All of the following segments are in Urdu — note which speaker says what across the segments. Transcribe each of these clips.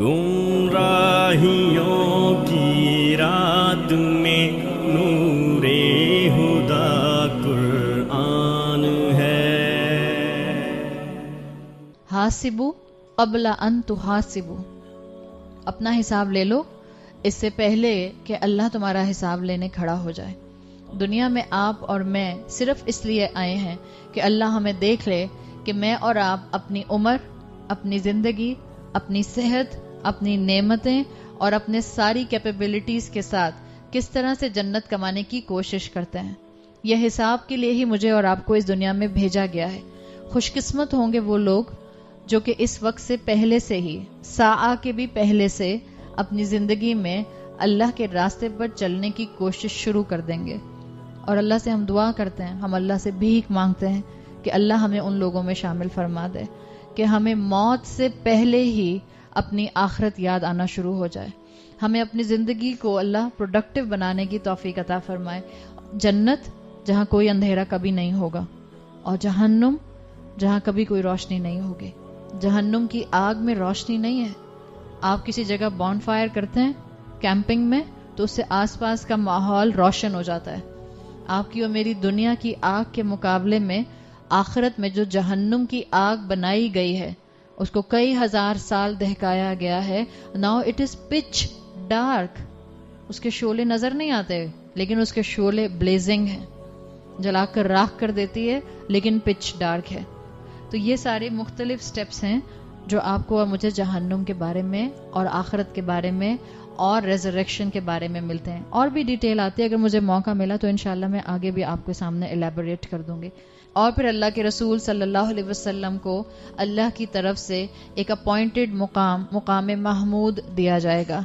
Speaker 1: گمراہیوں کی رات میں نور ہدا قرآن ہے۔
Speaker 2: حاسبوا قبل ان تحاسبوا، اپنا حساب لے لو اس سے پہلے کہ اللہ تمہارا حساب لینے کھڑا ہو جائے۔ دنیا میں آپ اور میں صرف اس لیے آئے ہیں کہ اللہ ہمیں دیکھ لے کہ میں اور آپ اپنی عمر، اپنی زندگی، اپنی صحت، اپنی نعمتیں اور اپنے ساری کیپیبلٹیز کے ساتھ کس طرح سے جنت کمانے کی کوشش کرتے ہیں۔ یہ حساب کے لیے ہی مجھے اور آپ کو اس دنیا میں بھیجا گیا ہے۔ خوش قسمت ہوں گے وہ لوگ جو کہ اس وقت سے پہلے سے ہی، ساعہ کے بھی پہلے سے اپنی زندگی میں اللہ کے راستے پر چلنے کی کوشش شروع کر دیں گے۔ اور اللہ سے ہم دعا کرتے ہیں، ہم اللہ سے بھیک مانگتے ہیں کہ اللہ ہمیں ان لوگوں میں شامل فرما دے کہ ہمیں موت سے پہلے ہی اپنی آخرت یاد آنا شروع ہو جائے، ہمیں اپنی زندگی کو اللہ پروڈکٹیو بنانے کی توفیق عطا فرمائے۔ جنت جہاں کوئی اندھیرا کبھی نہیں ہوگا، اور جہنم جہاں کبھی کوئی روشنی نہیں ہوگی۔ جہنم کی آگ میں روشنی نہیں ہے۔ آپ کسی جگہ بون فائر کرتے ہیں کیمپنگ میں تو اس سے آس پاس کا ماحول روشن ہو جاتا ہے۔ آپ کی اور میری دنیا کی آگ کے مقابلے میں آخرت میں جو جہنم کی آگ بنائی گئی ہے اس کو کئی ہزار سال دہکایا گیا ہے۔ Now it is pitch dark, اس کے شعلے نظر نہیں آتے لیکن اس کے شعلے بلیزنگ ہیں، جلا کر راکھ کر دیتی ہے لیکن پچ ڈارک ہے۔ تو یہ سارے مختلف سٹیپس ہیں جو آپ کو اور مجھے جہنم کے بارے میں اور آخرت کے بارے میں اور ریزریکشن کے بارے میں ملتے ہیں۔ اور بھی ڈیٹیل آتی ہے، اگر مجھے موقع ملا تو انشاءاللہ میں آگے بھی آپ کے سامنے الیبوریٹ کر دوں گی۔ اور پھر اللہ کے رسول صلی اللہ علیہ وسلم کو اللہ کی طرف سے ایک اپوائنٹڈ مقام محمود دیا جائے گا،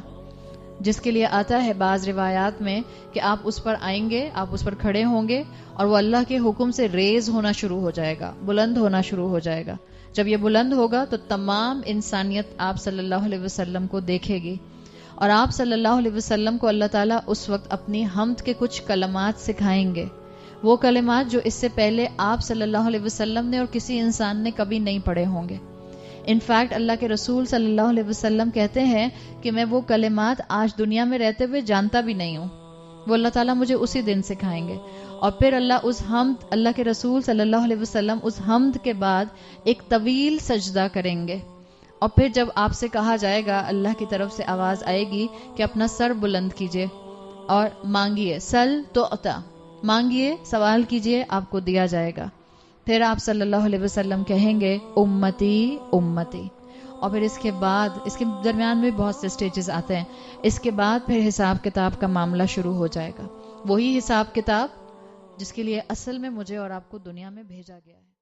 Speaker 2: جس کے لیے آتا ہے بعض روایات میں کہ آپ اس پر آئیں گے، آپ اس پر کھڑے ہوں گے اور وہ اللہ کے حکم سے ریز ہونا شروع ہو جائے گا، بلند ہونا شروع ہو جائے گا۔ جب یہ بلند ہوگا تو تمام انسانیت آپ صلی اللہ علیہ وسلم کو دیکھے گی، اور آپ صلی اللہ علیہ وسلم کو اللہ تعالیٰ اس وقت اپنی حمد کے کچھ کلمات سکھائیں گے، وہ کلمات جو اس سے پہلے آپ صلی اللہ علیہ وسلم نے اور کسی انسان نے کبھی نہیں پڑھے ہوں گے۔ انفیکٹ اللہ کے رسول صلی اللہ علیہ وسلم کہتے ہیں کہ میں وہ کلمات آج دنیا میں رہتے ہوئے جانتا بھی نہیں ہوں، وہ اللہ تعالیٰ مجھے اسی دن سکھائیں گے۔ اور پھر اللہ کے رسول صلی اللہ علیہ وسلم اس حمد کے بعد ایک طویل سجدہ کریں گے، اور پھر جب آپ سے کہا جائے گا، اللہ کی طرف سے آواز آئے گی کہ اپنا سر بلند کیجئے اور مانگیے، سل تو عطا، مانگیے، سوال کیجئے، آپ کو دیا جائے گا۔ پھر آپ صلی اللہ علیہ وسلم کہیں گے امتی امتی، اور پھر اس کے بعد اس کے درمیان میں بہت سے سٹیجز آتے ہیں۔ اس کے بعد پھر حساب کتاب کا معاملہ شروع ہو جائے گا، وہی حساب کتاب جس کے لیے اصل میں مجھے اور آپ کو دنیا میں بھیجا گیا ہے۔